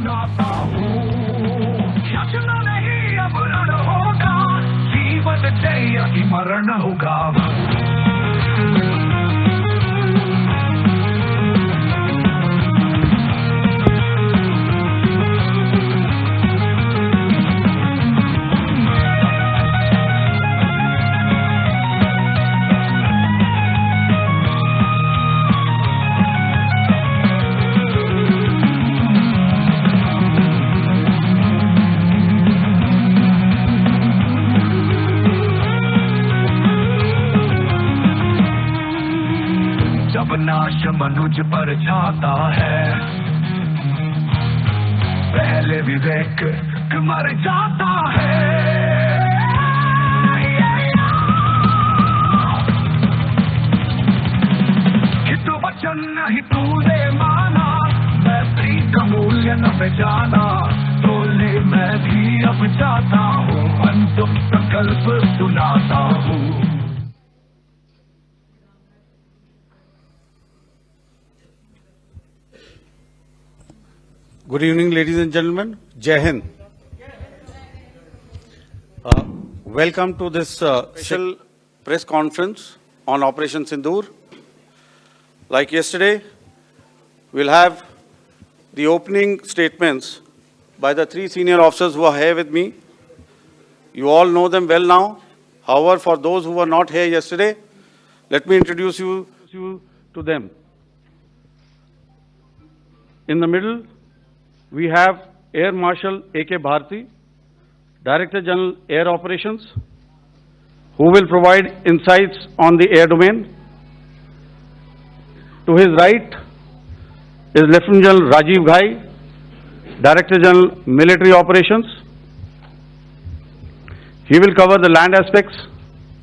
सुनाता हूँ, यत्न नहीं अब रण होगा, जीवन जय की मरण होगा। जब नाश मनुज पर छाता है, पहले विवेक मर जाता है। हित वचन नहीं तूने माना, मैत्री का मूल्य न पहचाना, बोले मैं भी अब जाता हूँ, अंतिम प्रकल्प सुनाता हूँ। Good evening, ladies and gentlemen. Jai Hind. Welcome to this special press conference on Operation Sindoor. Like yesterday, we'll have the opening statements by the three senior officers who are here with me. You all know them well now. However, for those who were not here yesterday, let me introduce you to them. In the middle, we have Air Marshal A.K. Bharti, Director General Air Operations, who will provide insights on the air domain. To his right is Lieutenant General Rajiv Ghai, Director General Military Operations. He will cover the land aspects.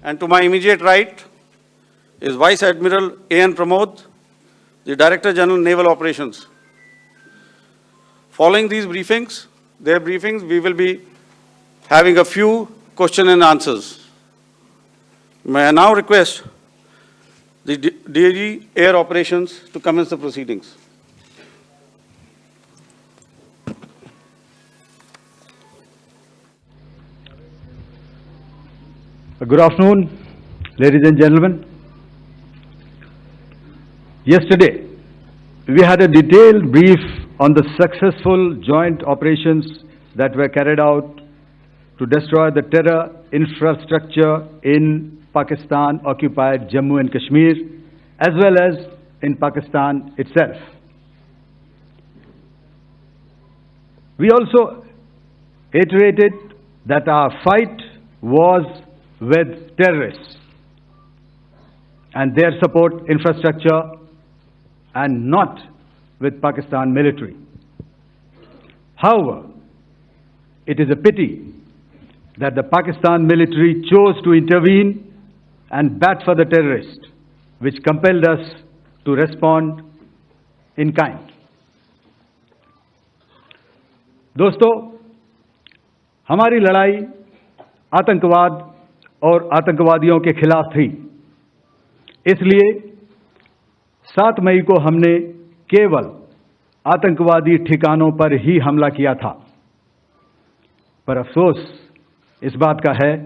And to my immediate right is Vice Admiral A.N. Pramod, the Director General Naval Operations. Following these briefings, we will be having a few question and answers. May I now request the DG Air Operations to commence the proceedings. Good afternoon, ladies and gentlemen. Yesterday, we had a detailed brief on the successful joint operations that were carried out to destroy the terror infrastructure in Pakistan-occupied Jammu and Kashmir, as well as in Pakistan itself. We also iterated that our fight was with terrorists and their support infrastructure and not with Pakistan military. However, it is a pity that the Pakistan military chose to intervene and bat for the terrorists, which compelled us to respond in kind. दोस्तों, हमारी लड़ाई आतंकवाद और आतंकवादियों के खिलाफ थी। इसलिए 7 मई को हमने केवल आतंकवादी ठिकानों पर ही हमला किया था। पर अफसोस इस बात का है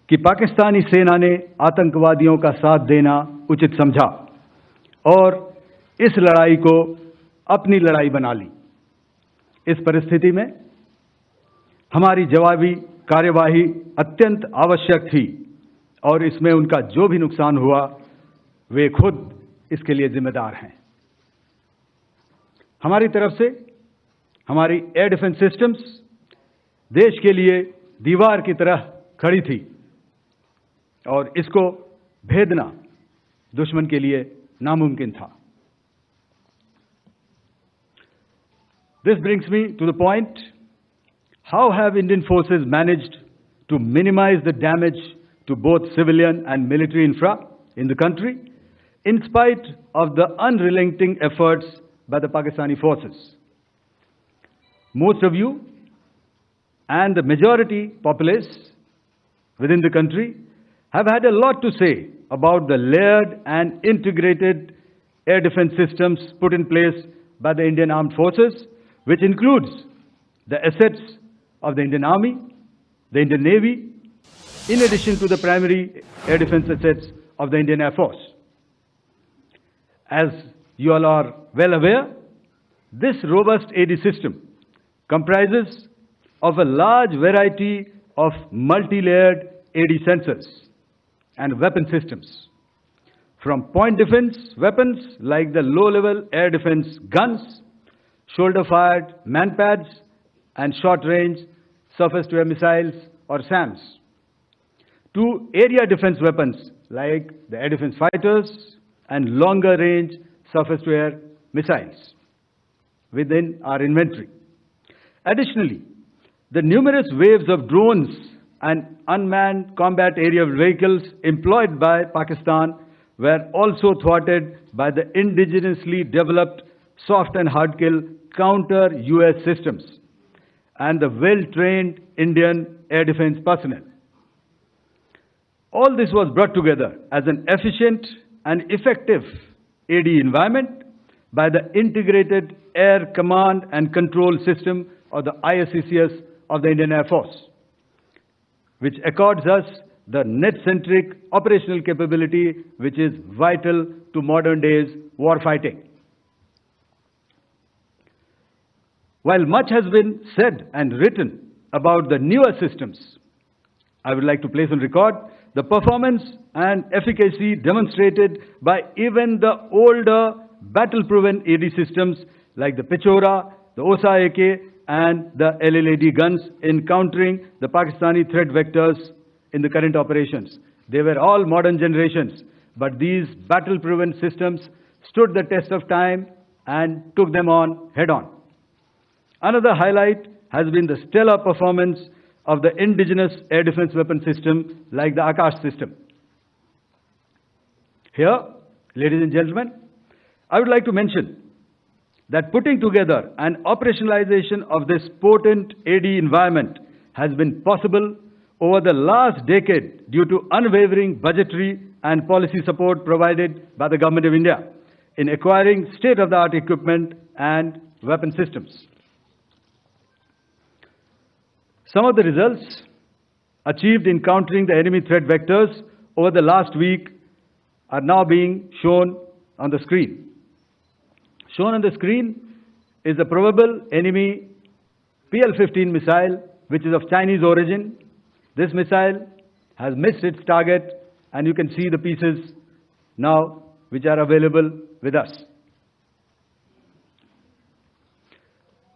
कि पाकिस्तानी सेना ने आतंकवादियों का साथ देना उचित समझा और इस लड़ाई को अपनी लड़ाई बना ली। इस परिस्थिति में हमारी जवाबी कार्यवाही अत्यंत आवश्यक थी और इसमें उनका जो भी नुकसान हुआ, वे खुद इसके लिए जिम्मेदार हैं। हमारी तरफ से हमारी एयर डिफेंस सिस्टम्स देश के लिए दीवार की तरह खड़ी थी और इसको भेदना दुश्मन के लिए नामुमकिन था। This brings me to the point, how have Indian forces managed to minimize the damage to both civilian and military infra in the country, in spite of the unrelenting efforts by the Pakistani forces? Most of you and the majority populace within the country have had a lot to say about the layered and integrated air defense systems put in place by the Indian Armed Forces, which includes the assets of the Indian Army, the Indian Navy, in addition to the primary air defense assets of the Indian Air Force. As you all are well aware, this robust AD system comprises of a large variety of multi-layered AD sensors and weapon systems, from point defense weapons like the low-level air defense guns, shoulder-fired manpads, and short-range surface-to-air missiles or SAMs, to area defense weapons like the air defense fighters and longer-range surface-to-air missiles within our inventory. Additionally, the numerous waves of drones and unmanned combat aerial vehicles employed by Pakistan were also thwarted by the indigenously developed soft and hard kill counter-US systems and the well-trained Indian air defense personnel. All this was brought together as an efficient and effective AD environment by the Integrated Air Command and Control System, or the ISCCS, of the Indian Air Force, which accords us the net-centric operational capability which is vital to modern days warfighting. While much has been said and written about the newer systems, I would like to place on record the performance and efficacy demonstrated by even the older battle-proven AD systems like the Pechora, the OSA AK, and the LLAD guns in countering the Pakistani threat vectors in the current operations. They were all modern generations, but these battle-proven systems stood the test of time and took them on head-on. Another highlight has been the stellar performance of the indigenous air defense weapon system like the Akash system. Here, ladies and gentlemen, I would like to mention that putting together and operationalization of this potent AD environment has been possible over the last decade due to unwavering budgetary and policy support provided by the Government of India in acquiring state-of-the-art equipment and weapon systems. Some of the results achieved in countering the enemy threat vectors over the last week are now being shown on the screen. Shown on the screen is the probable enemy PL-15 missile, which is of Chinese origin. This missile has missed its target, and you can see the pieces now which are available with us.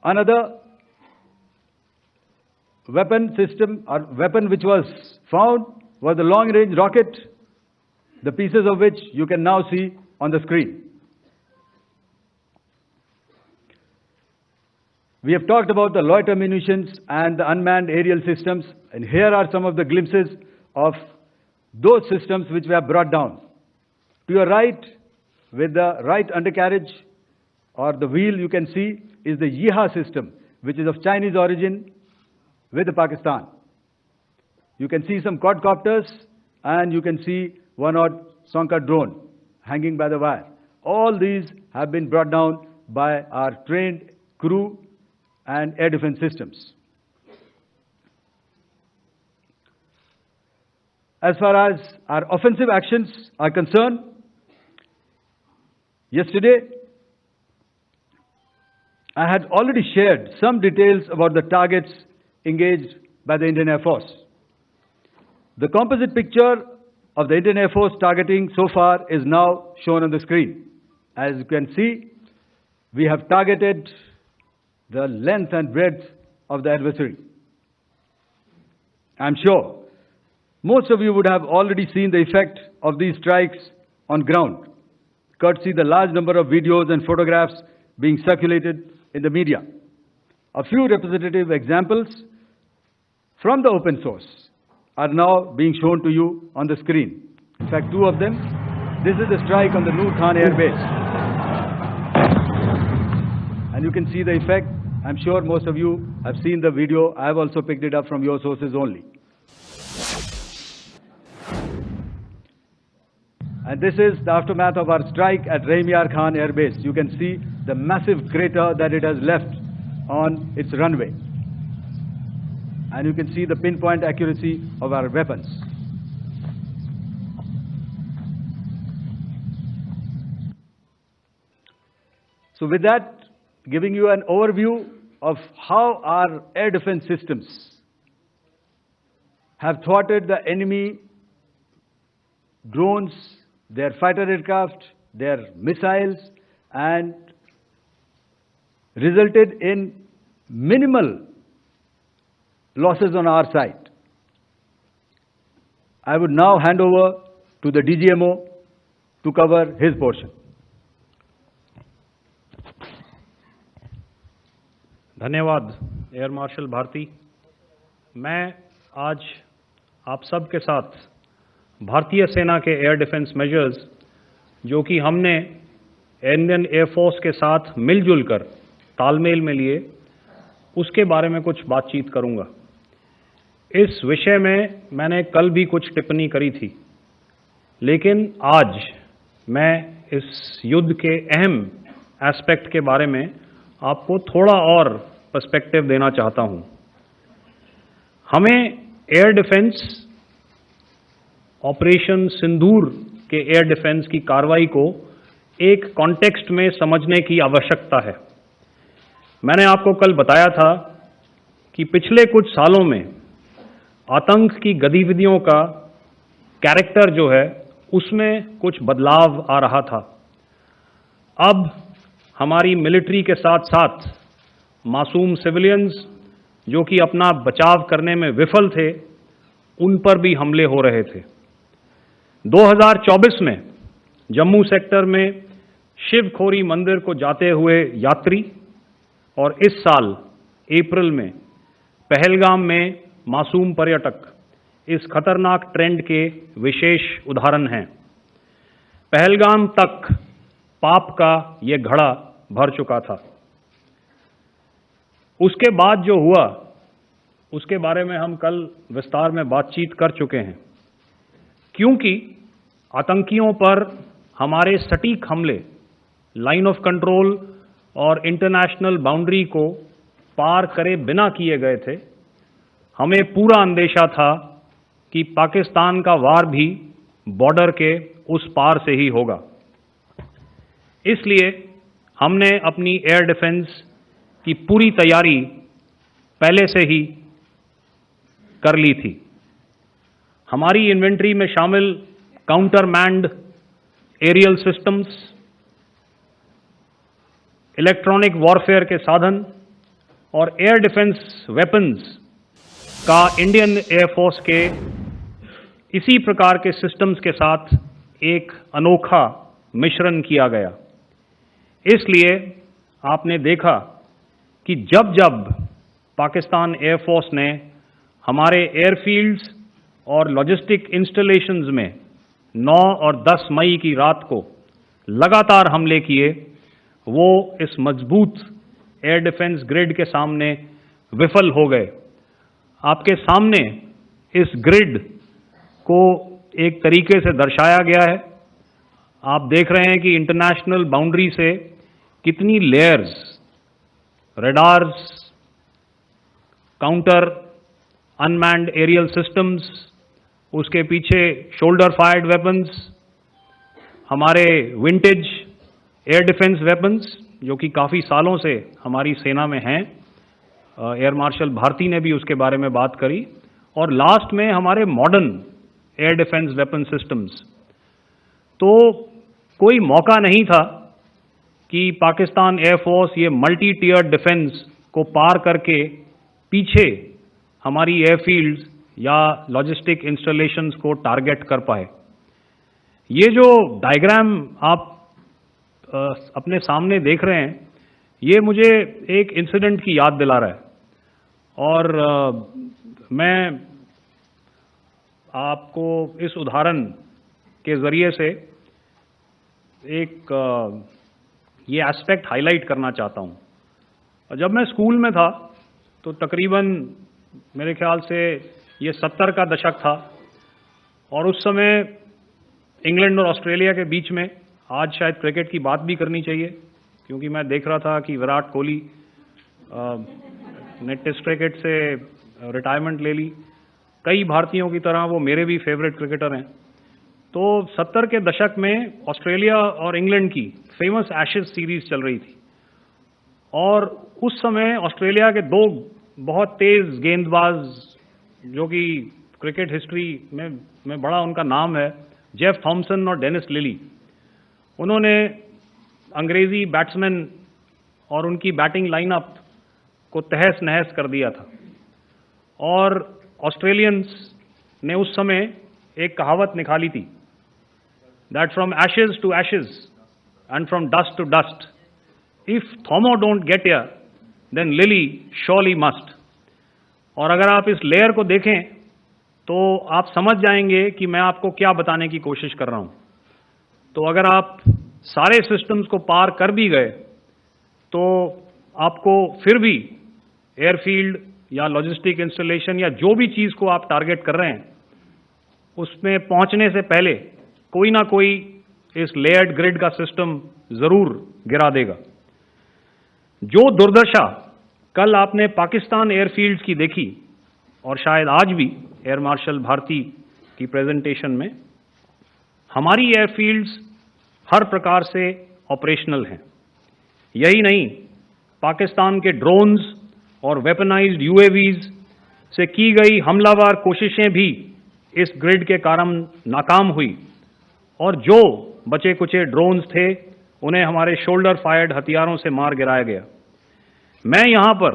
Another weapon system or weapon which was found was the long-range rocket, the pieces of which you can now see on the screen. We have talked about the loiter munitions and the unmanned aerial systems, and here are some of the glimpses of those systems which we have brought down. To your right, with the right undercarriage or the wheel, you can see is the Yeeha system, which is of Chinese origin with Pakistan. You can see some quadcopters, and you can see one odd Sonka drone hanging by the wire. All these have been brought down by our trained crew and air defense systems. As far as our offensive actions are concerned, yesterday I had already shared some details about the targets engaged by the Indian Air Force. The composite picture of the Indian Air Force targeting so far is now shown on the screen. As you can see, we have targeted the length and breadth of the adversary. I'm sure most of you would have already seen the effect of these strikes on ground, courtesy the large number of videos and photographs being circulated in the media. A few representative examples from the open source are now being shown to you on the screen. In fact, two of them. This is the strike on the Noor Khan Air Base. And you can see the effect. I'm sure most of you have seen the video. I have also picked it up from your sources only. And this is the aftermath of our strike at Rahim Yar Khan Air Base. You can see the massive crater that it has left on its runway. And you can see the pinpoint accuracy of our weapons. So with that, giving you an overview of how our air defense systems have thwarted the enemy drones, their fighter aircraft, their missiles, and resulted in minimal losses on our side. I would now hand over to the DGMO to cover his portion. धन्यवाद air marshal Bharti. मैं आज आप सब के साथ भारतीय सेना के एयर डिफेंस मेजर्स जो कि हमने इंडियन एयरफोर्स के साथ मिलजुल कर तालमेल में लिए, उसके बारे में कुछ बातचीत करूंगा। इस विषय में मैंने कल भी कुछ टिप्पणी करी थी, लेकिन आज मैं इस युद्ध के अहम एस्पेक्ट के बारे में आपको थोड़ा और पर्सपेक्टिव देना चाहता हूं। हमें एयर डिफेंस ऑपरेशन सिंदूर के एयर डिफेंस की कार्रवाई को एक कॉन्टेक्स्ट में समझने की आवश्यकता है। मैंने आपको कल बताया था कि पिछले कुछ सालों में आतंक की गतिविधियों का कैरेक्टर जो है उसमें कुछ बदलाव आ रहा था। अब हमारी मिलिट्री के साथ साथ मासूम सिविलियंस जो कि अपना बचाव करने में विफल थे, उन पर भी हमले हो रहे थे। 2024 में जम्मू सेक्टर में शिवखोरी मंदिर को जाते हुए यात्री और इस साल अप्रैल में पहलगाम में मासूम पर्यटक इस खतरनाक ट्रेंड के विशेष उदाहरण हैं। पहलगाम तक पाप का ये घड़ा भर चुका था। उसके बाद जो हुआ उसके बारे में हम कल विस्तार में बातचीत कर चुके हैं, क्योंकि आतंकियों पर हमारे सटीक हमले लाइन ऑफ कंट्रोल और इंटरनेशनल बाउंड्री को पार करे बिना किए गए थे। हमें पूरा अंदेशा था कि पाकिस्तान का वार भी बॉर्डर के उस पार से ही होगा। इसलिए हमने अपनी एयर डिफेंस की पूरी तैयारी पहले से ही कर ली थी। हमारी इन्वेंट्री में शामिल counter manned aerial systems, electronic warfare के साधन और एयर डिफेंस वेपन्स का इंडियन एयरफोर्स के इसी प्रकार के सिस्टम्स के साथ एक अनोखा मिश्रण किया गया। इसलिए आपने देखा कि जब जब पाकिस्तान एयरफोर्स ने हमारे एयरफील्ड्स और लॉजिस्टिक इंस्टॉलेशंस में 9 और 10 मई की रात को लगातार हमले किए, वो इस मजबूत एयर डिफेंस ग्रिड के सामने विफल हो गए। आपके सामने इस ग्रिड को एक तरीके से दर्शाया गया है। आप देख रहे हैं कि इंटरनेशनल बाउंड्री से कितनी layers, radars, counter unmanned aerial systems, उसके पीछे शोल्डर फायर्ड वेपन्स, हमारे विंटेज एयर डिफेंस वेपन्स जो कि काफ़ी सालों से हमारी सेना में हैं। एयर मार्शल भारती ने भी उसके बारे में बात करी। और लास्ट में हमारे modern air defence weapon systems. तो कोई मौका नहीं था कि पाकिस्तान एयरफोर्स ये मल्टी टीयर डिफेंस को पार करके पीछे हमारी एयरफील्ड्स या लॉजिस्टिक इंस्टॉलेशंस को टारगेट कर पाए। ये जो डायग्राम आप अपने सामने देख रहे हैं, ये मुझे एक इंसिडेंट की याद दिला रहा है। और मैं आपको इस उदाहरण के ज़रिए से एक ये एस्पेक्ट हाईलाइट करना चाहता हूँ। जब मैं स्कूल में था तो तकरीबन मेरे ख्याल से ये 70 का दशक था और उस समय इंग्लैंड और ऑस्ट्रेलिया के बीच में, आज शायद क्रिकेट की बात भी करनी चाहिए क्योंकि मैं देख रहा था कि विराट कोहली ने टेस्ट क्रिकेट से रिटायरमेंट ले ली। कई भारतीयों की तरह वो मेरे भी फेवरेट क्रिकेटर हैं। तो 70 के दशक में ऑस्ट्रेलिया और इंग्लैंड की फेमस एशेज सीरीज चल रही थी और उस समय ऑस्ट्रेलिया के दो बहुत तेज गेंदबाज जो कि क्रिकेट हिस्ट्री में बड़ा उनका नाम है, जेफ थॉमसन और डेनिस लिली, उन्होंने अंग्रेजी बैट्समैन और उनकी बैटिंग लाइनअप को तहस नहस कर दिया था। और ऑस्ट्रेलियंस ने उस समय एक कहावत निकाली थी, that from ashes to ashes and from dust to dust, if Thommo don't get here then Lillee surely must. और अगर आप इस लेयर को देखें तो आप समझ जाएंगे कि मैं आपको क्या बताने की कोशिश कर रहा हूं। तो अगर आप सारे सिस्टम्स को पार कर भी गए तो आपको फिर भी एयरफील्ड या लॉजिस्टिक इंस्टॉलेशन या जो भी चीज़ को आप टारगेट कर रहे हैं उसमें पहुंचने से पहले कोई ना कोई इस लेयर्ड ग्रिड का सिस्टम ज़रूर गिरा देगा। जो दुर्दशा कल आपने पाकिस्तान एयरफील्ड्स की देखी और शायद आज भी एयर मार्शल भारती की प्रेजेंटेशन में, हमारी एयरफील्ड्स हर प्रकार से ऑपरेशनल हैं। यही नहीं, पाकिस्तान के ड्रोन्स और वेपनाइज्ड यूएवीज से की गई हमलावर कोशिशें भी इस ग्रिड के कारण नाकाम हुई और जो बचे कुचे ड्रोन्स थे उन्हें हमारे शोल्डर फायर्ड हथियारों से मार गिराया गया। मैं यहां पर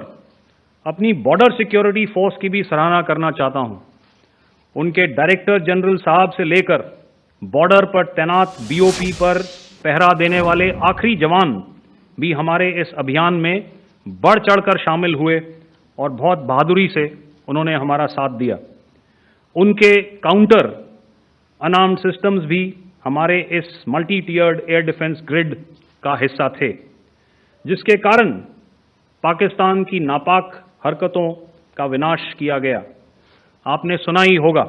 अपनी बॉर्डर सिक्योरिटी फोर्स की भी सराहना करना चाहता हूं। उनके डायरेक्टर जनरल साहब से लेकर बॉर्डर पर तैनात बीओपी पर पहरा देने वाले आखिरी जवान भी हमारे इस अभियान में बढ़ चढ़कर शामिल हुए और बहुत बहादुरी से उन्होंने हमारा साथ दिया। उनके काउंटर अनआर्म्ड सिस्टम्स भी हमारे इस मल्टी टियर्ड एयर डिफेंस ग्रिड का हिस्सा थे, जिसके कारण पाकिस्तान की नापाक हरकतों का विनाश किया गया। आपने सुना ही होगा,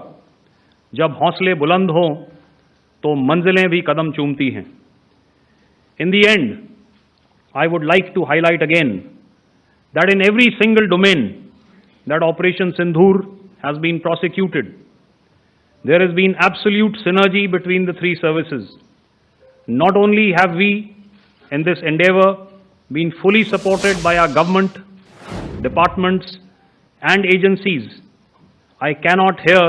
जब हौसले बुलंद हों तो मंजिलें भी कदम चूमती हैं। In the end, I would like to highlight again that in every single domain that Operation Sindoor has been prosecuted, there has been absolute synergy between the three services. Not only have we, in this endeavor, been fully supported by our government, departments and agencies, I cannot here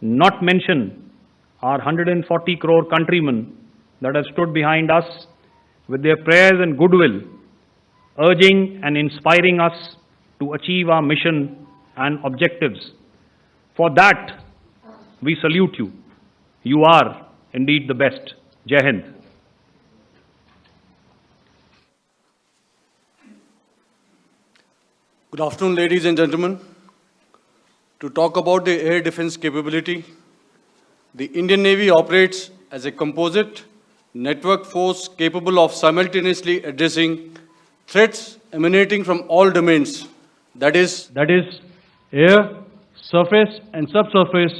not mention our 140 crore countrymen that have stood behind us with their prayers and goodwill, urging and inspiring us to achieve our mission and objectives. For that, we salute you. You are indeed the best. Jai Hind. Good afternoon, ladies and gentlemen. To talk about the air defense capability, the Indian Navy operates as a composite network force capable of simultaneously addressing threats emanating from all domains, that is air, surface and subsurface,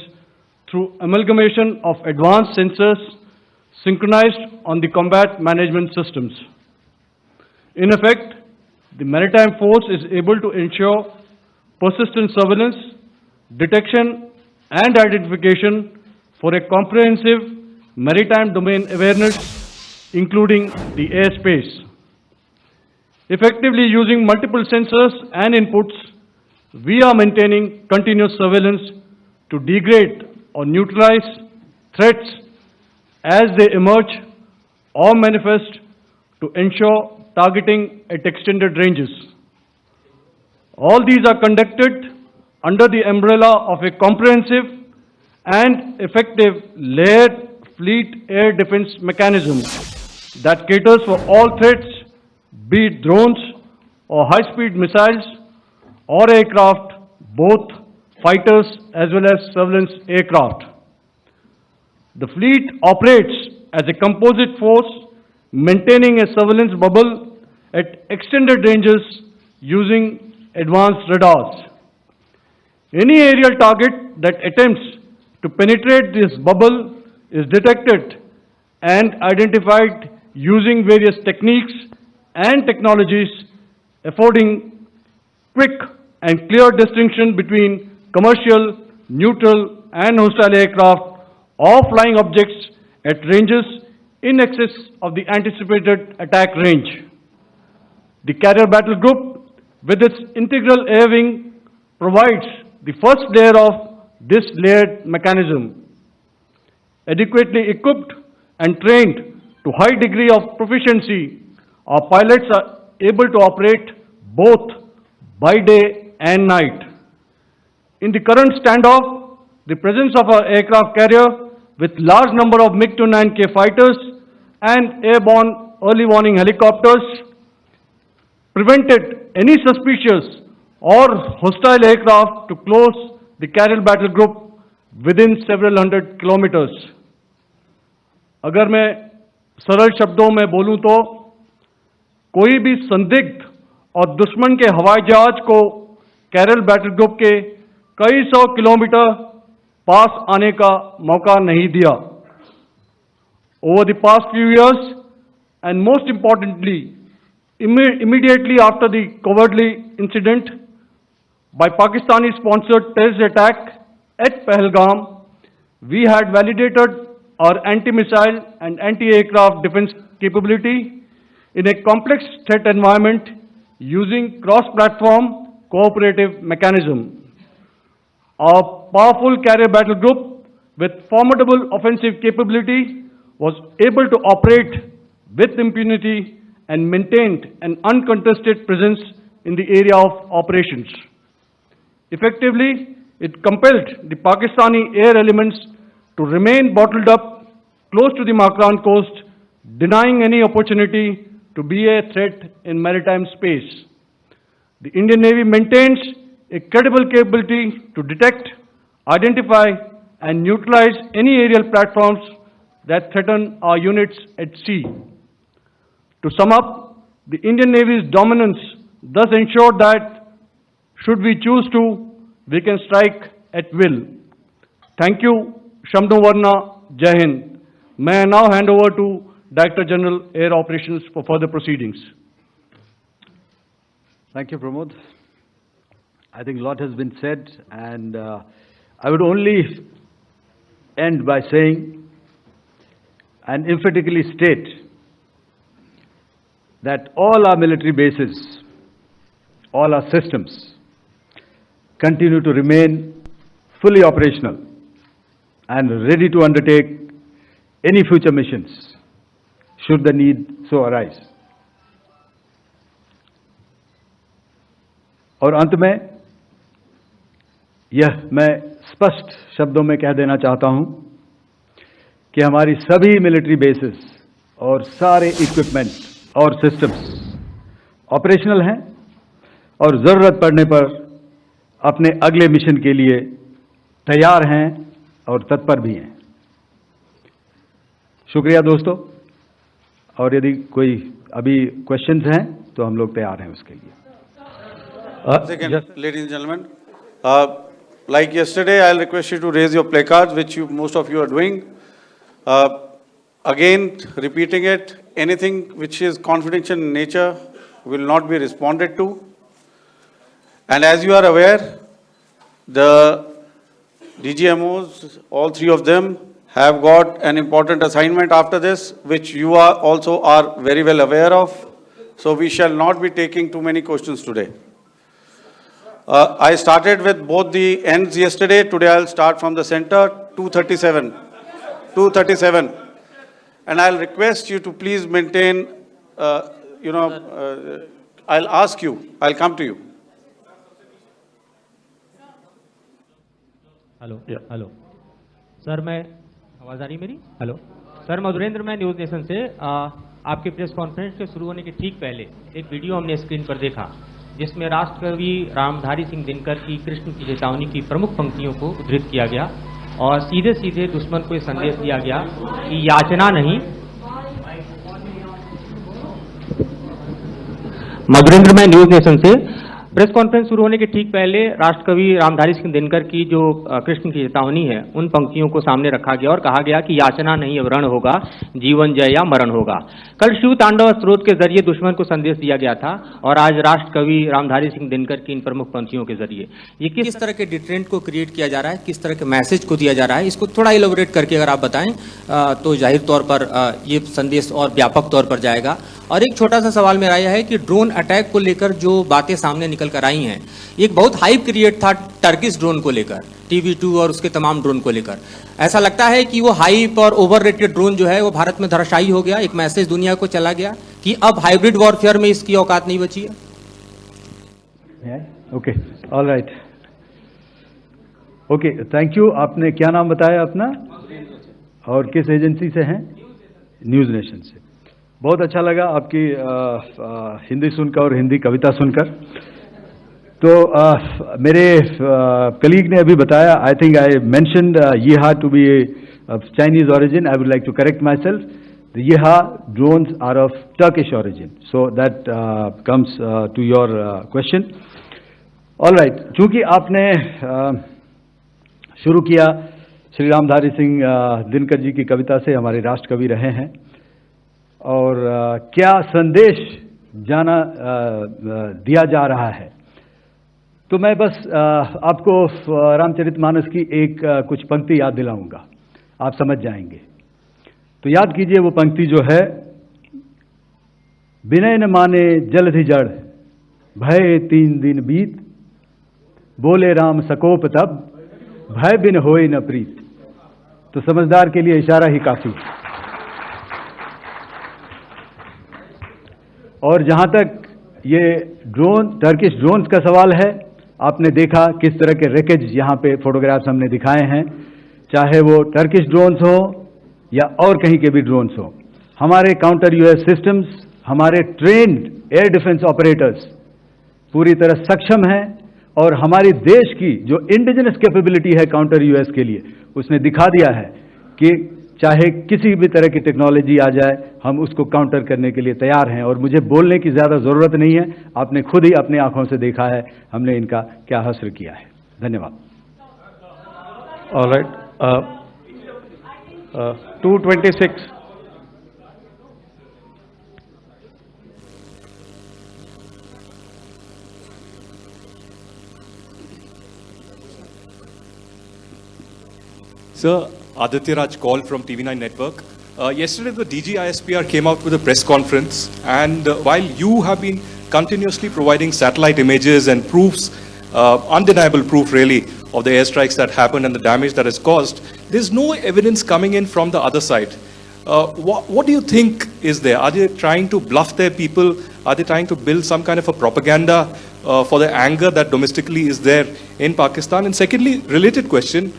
through amalgamation of advanced sensors synchronized on the combat management systems. In effect, the maritime force is able to ensure persistent surveillance, detection and identification for a comprehensive maritime domain awareness, including the airspace. Effectively using multiple sensors and inputs, we are maintaining continuous surveillance to degrade or neutralize threats as they emerge or manifest, to ensure targeting at extended ranges. All these are conducted under the umbrella of a comprehensive and effective layered fleet air defense mechanism that caters for all threats, be it drones or high-speed missiles or aircraft, both fighters as well as surveillance aircraft. The fleet operates as a composite force, maintaining a surveillance bubble at extended ranges using advanced radars. Any aerial target that attempts to penetrate this bubble is detected and identified using various techniques and technologies, affording quick and clear distinction between commercial, neutral, and hostile aircraft or flying objects at ranges in excess of the anticipated attack range. The Carrier Battle Group, with its integral air wing, provides the first layer of this layered mechanism. Adequately equipped and trained to high degree of proficiency, our pilots are able to operate both by day and night. In the current standoff, the presence of our aircraft carrier with large number of MiG-29K fighters and airborne early warning helicopters prevented any suspicious or hostile aircraft to close the Carrier Battle Group within several hundred kilometers. अगर मैं सरल शब्दों में बोलूं तो कोई भी संदिग्ध और दुश्मन के हवाई जहाज को कैरल बैटल ग्रुप के कई सौ किलोमीटर पास आने का मौका नहीं दिया. Over the past few years, and most importantly, immediately after the cowardly incident by Pakistani-sponsored terrorist attack at Pahalgam, we had validated our anti-missile and anti-aircraft defense capability in a complex threat environment using cross-platform cooperative mechanism. Our powerful carrier battle group with formidable offensive capability was able to operate with impunity and maintained an uncontested presence in the area of operations. Effectively, it compelled the Pakistani air elements to remain bottled up close to the Makran coast, denying any opportunity to be a threat in maritime space. The Indian Navy maintains a credible capability to detect, identify, and neutralize any aerial platforms that threaten our units at sea. To sum up, the Indian Navy's dominance thus ensured that, should we choose to, we can strike at will. Thank you, Shamdhu Varna, Jai Hind. May I now hand over to Director General Air Operations for further proceedings. Thank you, Pramod. I think a lot has been said, and I would only end by saying and emphatically state that all our military bases, all our systems continue to remain fully operational and ready to undertake any future missions should the need so arise. और अंत में यह मैं स्पष्ट शब्दों में कह देना चाहता हूं कि हमारी सभी मिलिट्री बेसेस और सारे इक्विपमेंट और सिस्टम्स ऑपरेशनल हैं और ज़रूरत पड़ने पर अपने अगले मिशन के लिए तैयार हैं और तत्पर भी हैं. शुक्रिया दोस्तों, और यदि कोई अभी क्वेश्चंस हैं तो हम लोग तैयार हैं उसके लिए. Ladies and gentlemen, like yesterday, I'll request you to raise your placards, which most of you are doing. Again, repeating it, anything which is confidential in nature will not be responded to. And as you are aware, the DGMOs, all three of them, have got an important assignment after this, which you are also very well aware of. So we shall not be taking too many questions today. I started with both the ends yesterday. Today I'll start from the center, 237. 237. And I'll request you to please maintain, I'll ask you, I'll come to you. Hello hello sir, मैं आवाज़ आ रही मेरी? Hello sir, Madhurendra, मैं news nation से आपके press conference के शुरू होने के ठीक पहले एक वीडियो हमने स्क्रीन पर देखा जिसमें राष्ट्रकवि रामधारी सिंह दिनकर की कृष्ण की चेतावनी की प्रमुख पंक्तियों को उद्धृत किया गया और सीधे सीधे दुश्मन को संदेश दिया गया कि याचना नहीं. मधुरेंद्र, मैं न्यूज़ नेशन से प्रेस कॉन्फ्रेंस शुरू होने के ठीक पहले राष्ट्रकवि रामधारी सिंह दिनकर की जो कृष्ण की चेतावनी है, उन पंक्तियों को सामने रखा गया और कहा गया कि याचना नहीं अब रण होगा, जीवन जय या मरण होगा। कल शिव तांडव स्त्रोत के जरिए दुश्मन को संदेश दिया गया था और आज राष्ट्रकवि रामधारी सिंह दिनकर की इन प्रमुख पंक्तियों के जरिए ये किस तरह के डिटरेंट को क्रिएट किया जा रहा है, किस तरह के मैसेज को दिया जा रहा है, इसको थोड़ा इलेबोरेट करके अगर आप बताएं तो जाहिर तौर पर ये संदेश और व्यापक तौर पर जाएगा। और एक छोटा सा सवाल मेरा यह है कि ड्रोन अटैक को लेकर जो बातें सामने निकल कर आई हैं, एक बहुत हाइप क्रिएट था टर्किश ड्रोन को लेकर, TB2 और उसके तमाम ड्रोन को लेकर। ऐसा लगता है कि वो हाइप और ओवररेटेड ड्रोन जो है वो भारत में धराशायी हो गया, एक मैसेज दुनिया को चला गया कि अब हाइब्रिड वॉरफेयर में इसकी औकात नहीं बची है। Okay, all right, okay, thank you. आपने क्या नाम बताया अपना और किस एजेंसी से हैं? न्यूज़ नेशन से। बहुत अच्छा लगा आपकी हिंदी सुनकर और हिंदी कविता सुनकर। तो मेरे कलीग ने अभी बताया, आई थिंक आई मेंशन्ड येहा to be Chinese origin. I would like to correct myself. The Yeha drones are of Turkish origin. So that comes to your question. All right, चूंकि आपने शुरू किया श्री रामधारी सिंह दिनकर जी की कविता से, हमारे राष्ट्रकवि रहे हैं, और क्या संदेश दिया जा रहा है, तो मैं बस आपको रामचरितमानस की एक कुछ पंक्ति याद दिलाऊंगा, आप समझ जाएंगे। तो याद कीजिए वो पंक्ति जो है, विनय न माने जलधि जड़, भय 3 दिन बीत, बोले राम सकोप तब, भय बिन होए न प्रीत। तो समझदार के लिए इशारा ही काफी है। और जहां तक ये ड्रोन, टर्किश ड्रोन्स का सवाल है, आपने देखा किस तरह के रैकेज यहाँ पे फोटोग्राफ्स हमने दिखाए हैं, चाहे वो टर्किश ड्रोन्स हो या और कहीं के भी ड्रोन्स हो। हमारे काउंटर यूएस सिस्टम्स, हमारे ट्रेन्ड एयर डिफेंस ऑपरेटर्स पूरी तरह सक्षम हैं, और हमारी देश की जो इंडिजिनस कैपेबिलिटी है काउंटर यूएस के लिए, उसने दिखा दिया है कि चाहे किसी भी तरह की टेक्नोलॉजी आ जाए, हम उसको काउंटर करने के लिए तैयार हैं। और मुझे बोलने की ज़्यादा ज़रूरत नहीं है, आपने खुद ही अपनी आंखों से देखा है हमने इनका क्या हश्र किया है। धन्यवाद। Alright, 226 Sir, Aditya Raj call from TV9 Network. Yesterday, the DG ISPR came out with a press conference, and while you have been continuously providing satellite images and proofs, undeniable proof really, of the airstrikes that happened and the damage that is caused, there's no evidence coming in from the other side. What do you think is there? Are they trying to bluff their people? Are they trying to build some kind of a propaganda for the anger that domestically is there in Pakistan? And secondly, related question,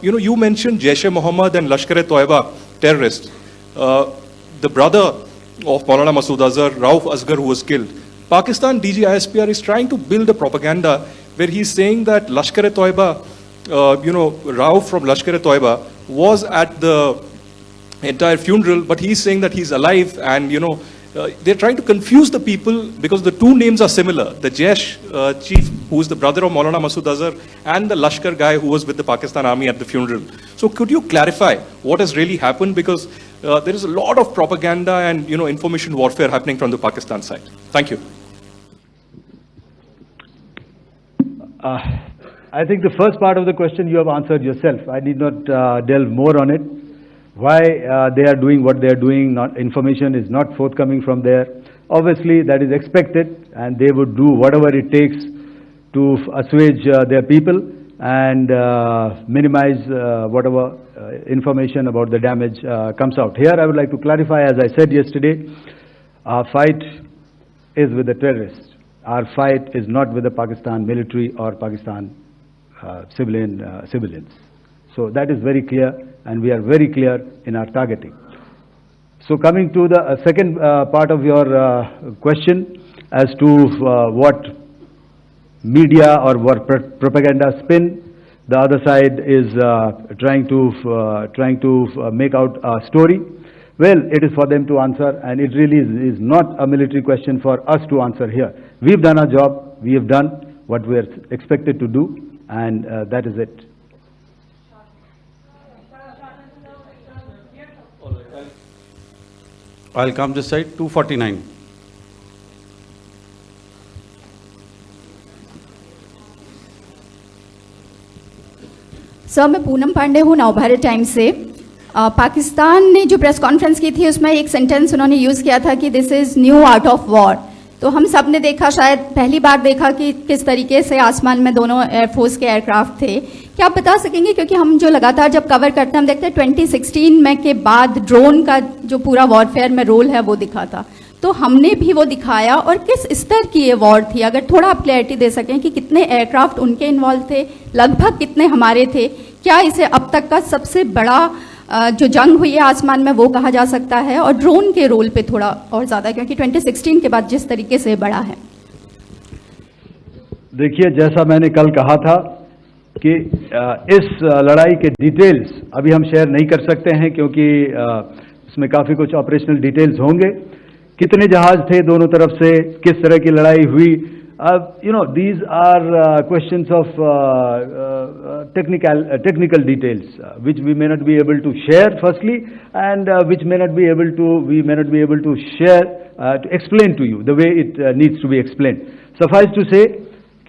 you mentioned Jaish-e-Mohammed and Lashkar-e-Toiba terrorists. The brother of Maulana Masood Azhar, Rauf Asghar, who was killed. Pakistan DG ISPR is trying to build a propaganda where he's saying that Lashkar-e-Toiba, Rauf from Lashkar-e-Toiba was at the entire funeral, but he's saying that he's alive, and they're trying to confuse the people because the two names are similar. The Jaish chief, who is the brother of Maulana Masood Azhar, and the Lashkar guy who was with the Pakistan army at the funeral. So could you clarify what has really happened? Because there is a lot of propaganda and information warfare happening from the Pakistan side. Thank you. I think the first part of the question you have answered yourself. I need not delve more on it. Why they are doing what they are doing, information is not forthcoming from there. Obviously, that is expected, and they would do whatever it takes to assuage their people and minimize whatever information about the damage comes out. Here, I would like to clarify, as I said yesterday, our fight is with the terrorists. Our fight is not with the Pakistan military or Pakistan civilians. So that is very clear, and we are very clear in our targeting. So coming to the second part of your question as to what media or what propaganda spin the other side is trying to make out a story. Well, it is for them to answer, and it really is not a military question for us to answer here. We've done our job. we have done what we are expected to do, and that is it. I'll come this side, 249. Sir, मैं पूनम पांडे हूँ Navbharat times से। पाकिस्तान ने जो press conference की थी उसमें एक sentence उन्होंने यूज़ किया था कि this is new art of war. तो हम सब ने देखा, शायद पहली बार देखा कि किस तरीके से आसमान में दोनों एयरफोर्स के एयरक्राफ्ट थे। क्या आप बता सकेंगे, क्योंकि हम जो लगातार जब कवर करते हैं हम देखते हैं 2016 में के बाद ड्रोन का जो पूरा वॉरफेयर में रोल है वो दिखा था, तो हमने भी वो दिखाया, और किस स्तर की ये वॉर थी? अगर थोड़ा आप क्लैरिटी दे सकें कि कितने एयरक्राफ्ट उनके इन्वॉल्व थे, लगभग कितने हमारे थे, क्या इसे अब तक का सबसे बड़ा जो जंग हुई है आसमान में वो कहा जा सकता है, और ड्रोन के रोल पे थोड़ा और ज़्यादा, क्योंकि 2016 के बाद जिस तरीके से बढ़ा है। देखिए, जैसा मैंने कल कहा था कि इस लड़ाई के डिटेल्स अभी हम शेयर नहीं कर सकते हैं, क्योंकि इसमें काफ़ी कुछ ऑपरेशनल डिटेल्स होंगे। कितने जहाज थे दोनों तरफ से, किस तरह की लड़ाई हुई, these are questions of technical details, which we may not be able to share firstly, and which we may not be able to share, to explain to you the way it needs to be explained. Suffice to say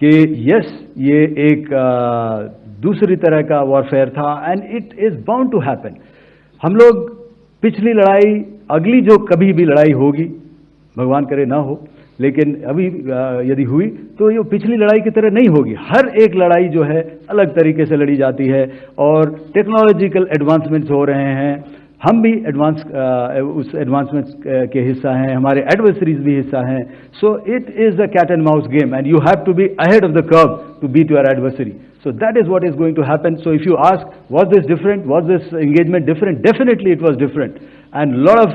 कि yes, ये एक दूसरी तरह का warfare था, and it is bound to happen. हम लोग पिछली लड़ाई, अगली जो कभी भी लड़ाई होगी, भगवान करे ना हो, लेकिन अभी यदि हुई तो ये पिछली लड़ाई की तरह नहीं होगी। हर एक लड़ाई जो है अलग तरीके से लड़ी जाती है, और टेक्नोलॉजिकल एडवांसमेंट्स हो रहे हैं। हम भी उस एडवांसमेंट्स के हिस्सा हैं, हमारे एडवर्सरीज भी हिस्सा हैं। So it is a cat and mouse game, and you have to be ahead of the curve to beat your adversary. So that is what is going to happen. So if you ask, was this different? Was this engagement different? Definitely it was different. And a lot of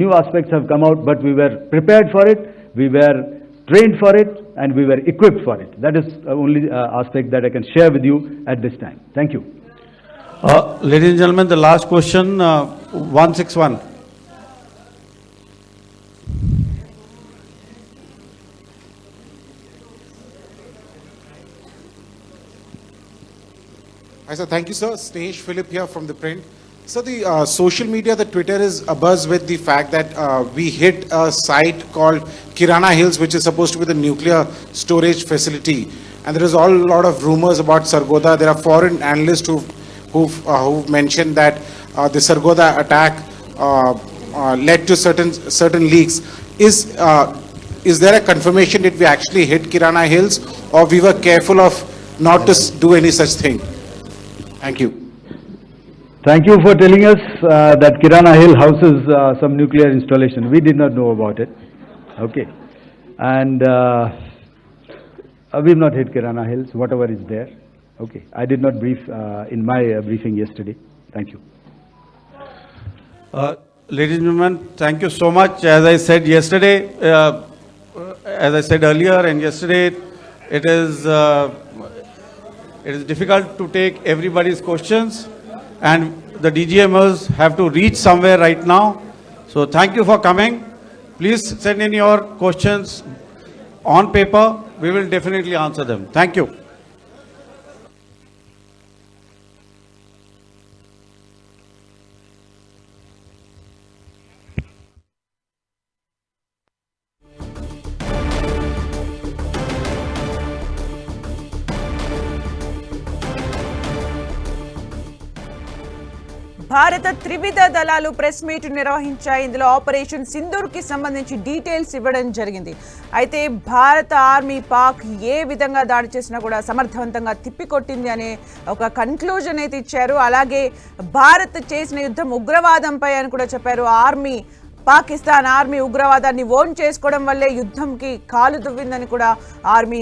new aspects have come out, but we were prepared for it, we were trained for it, and we were equipped for it. That is the only aspect that I can share with you at this time. Thank you. Ladies and gentlemen, the last question, 161. Hi, sir. Thank you, sir. Snesh Philip here from the print. So the social media, the Twitter is abuzz with the fact that we hit a site called Kirana Hills, which is supposed to be the nuclear storage facility. And there is a lot of rumors about Sargodha. There are foreign analysts who've mentioned that the Sargodha attack led to certain leaks. Is there a confirmation that we actually hit Kirana Hills, or we were careful of not to do any such thing? Thank you. Thank you for telling us that Kirana Hill houses some nuclear installation. We did not know about it. Okay. And we've not hit Kirana Hills, whatever is there. Okay. I did not brief in my briefing yesterday. Thank you. Ladies and gentlemen, thank you so much. As I said yesterday, as I said earlier and yesterday, it is difficult to take everybody's questions, and the DGMers have to reach somewhere right now. So thank you for coming. Please send in your questions on paper. We will definitely answer them. Thank you. భారత త్రివిధ దళాలు press meet నిర్వహించాయి. ఇందులో operation Sindoor కి సంబంధించి details ఇవ్వడం జరిగింది. అయితే భారత ఆర్మీ పాక్ ఏ విధంగా దాడి చేసినా కూడా సమర్థవంతంగా తిప్పికొట్టింది అనే ఒక కన్క్లూజన్ అయితే ఇచ్చారు. అలాగే భారత్ చేసిన యుద్ధం ఉగ్రవాదంపై అని కూడా చెప్పారు. పాకిస్తాన్ ఆర్మీ ఉగ్రవాదాన్ని ఓన్ చేసుకోవడం వల్లే యుద్ధంకి కాలు దువ్విందని కూడా ఆర్మీ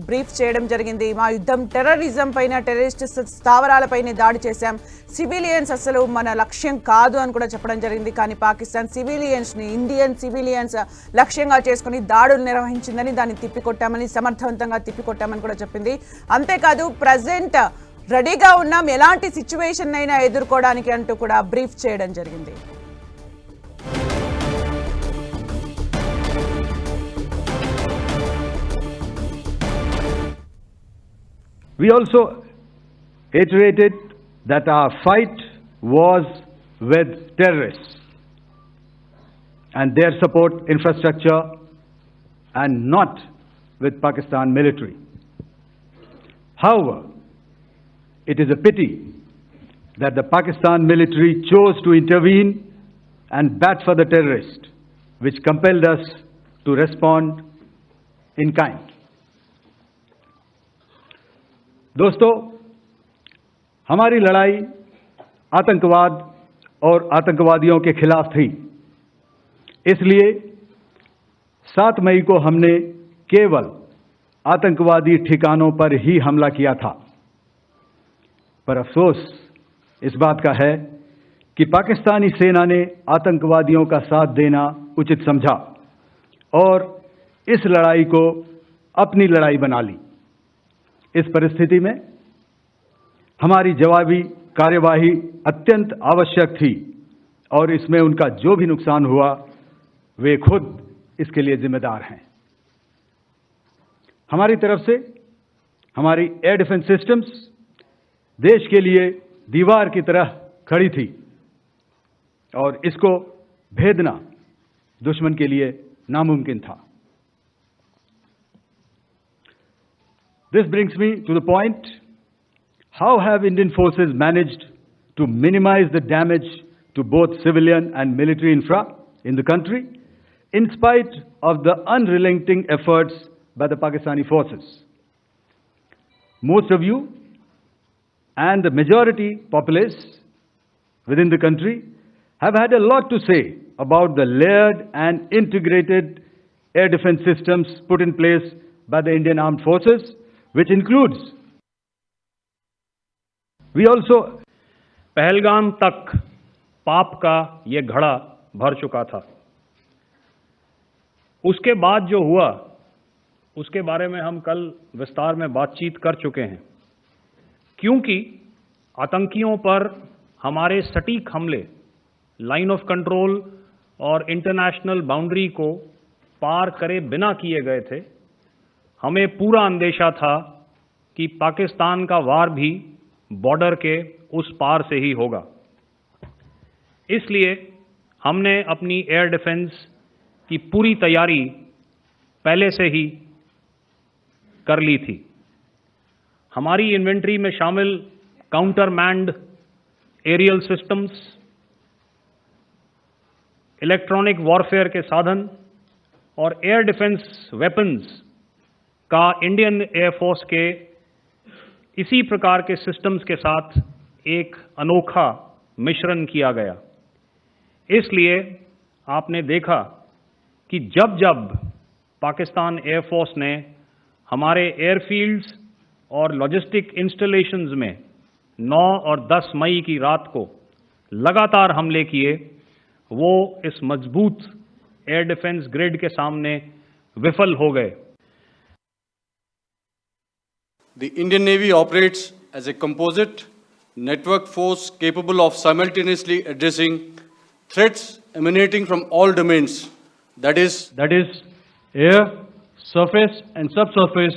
బ్రీఫ్ చేయడం జరిగింది. మా యుద్ధం టెర్రరిజం పైన, టెర్రరిస్ట్ స్థావరాలపైన దాడి చేశాం, సివిలియన్స్ అసలు మన లక్ష్యం కాదు అని కూడా చెప్పడం జరిగింది. కానీ పాకిస్తాన్ సివిలియన్స్ని, ఇండియన్ సివిలియన్స్ లక్ష్యంగా చేసుకుని దాడులు నిర్వహించిందని, దాన్ని తిప్పికొట్టామని, సమర్థవంతంగా తిప్పికొట్టామని కూడా చెప్పింది. అంతేకాదు ప్రజెంట్ రెడీగా ఉన్నాం ఎలాంటి సిచ్యువేషన్ అయినా ఎదుర్కోవడానికి అంటూ కూడా బ్రీఫ్ చేయడం జరిగింది. We also iterated that our fight was with terrorists and their support infrastructure and not with Pakistan military. However, it is a pity that the Pakistan military chose to intervene and bat for the terrorist, which compelled us to respond in kind. दोस्तों, हमारी लड़ाई आतंकवाद और आतंकवादियों के खिलाफ थी। इसलिए 7 मई को हमने केवल आतंकवादी ठिकानों पर ही हमला किया था। पर अफसोस इस बात का है कि पाकिस्तानी सेना ने आतंकवादियों का साथ देना उचित समझा और इस लड़ाई को अपनी लड़ाई बना ली। इस परिस्थिति में हमारी जवाबी कार्यवाही अत्यंत आवश्यक थी और इसमें उनका जो भी नुकसान हुआ वे खुद इसके लिए जिम्मेदार हैं। हमारी तरफ से हमारी एयर डिफेंस सिस्टम्स देश के लिए दीवार की तरह खड़ी थी और इसको भेदना दुश्मन के लिए नामुमकिन था। This brings me to the point, how have Indian forces managed to minimize the damage to both civilian and military infra in the country in spite of the unrelenting efforts by the Pakistani forces? Most of you and the majority populace within the country have had a lot to say about the layered and integrated air defense systems put in place by the Indian Armed Forces, which includes, we also, Pahalgam तक पाप का ये घड़ा भर चुका था। उसके बाद जो हुआ उसके बारे में हम कल विस्तार में बातचीत कर चुके हैं, क्योंकि आतंकियों पर हमारे सटीक हमले लाइन ऑफ कंट्रोल और इंटरनेशनल बाउंड्री को पार करे बिना किए गए थे। हमें पूरा अंदेशा था कि पाकिस्तान का वार भी बॉर्डर के उस पार से ही होगा। इसलिए हमने अपनी एयर डिफेंस की पूरी तैयारी पहले से ही कर ली थी। हमारी इन्वेंट्री में शामिल counter manned aerial systems, electronic warfare के साधन और एयर डिफेंस वेपन्स का इंडियन एयरफोर्स के इसी प्रकार के सिस्टम्स के साथ एक अनोखा मिश्रण किया गया। इसलिए आपने देखा कि जब जब पाकिस्तान एयरफोर्स ने हमारे एयरफील्ड्स और लॉजिस्टिक इंस्टॉलेशंस में 9 और 10 मई की रात को लगातार हमले किए, वो इस मजबूत एयर डिफेंस ग्रिड के सामने विफल हो गए। The Indian Navy operates as a composite network force capable of simultaneously addressing threats emanating from all domains, that is air, surface and subsurface,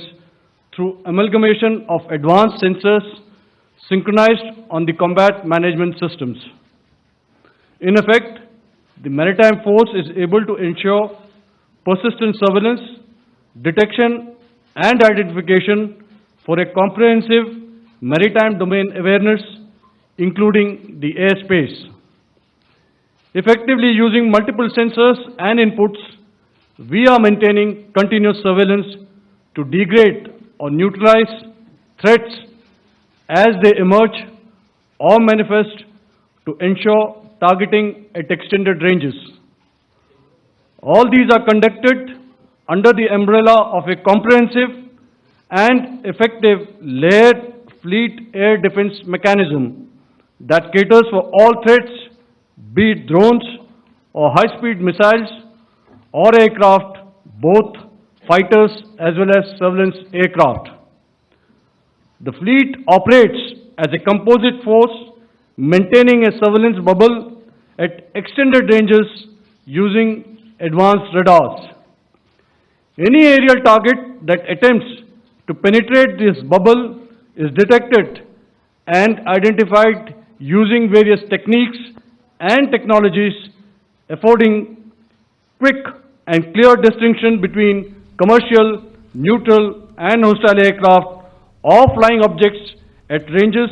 through amalgamation of advanced sensors synchronized on the combat management systems. In effect, the maritime force is able to ensure persistent surveillance, detection and identification for a comprehensive maritime domain awareness, including the airspace. Effectively using multiple sensors and inputs, we are maintaining continuous surveillance to degrade or neutralize threats as they emerge or manifest to ensure targeting at extended ranges. All these are conducted under the umbrella of a comprehensive and effective layered fleet air defense mechanism that caters for all threats, be it drones or high-speed missiles or aircraft, both fighters as well as surveillance aircraft. The fleet operates as a composite force, maintaining a surveillance bubble at extended ranges using advanced radars. Any aerial target that attempts to penetrate this bubble is detected and identified using various techniques and technologies, affording quick and clear distinction between commercial, neutral, and hostile aircraft or flying objects at ranges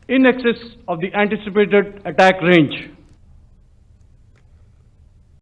in excess of the anticipated attack range.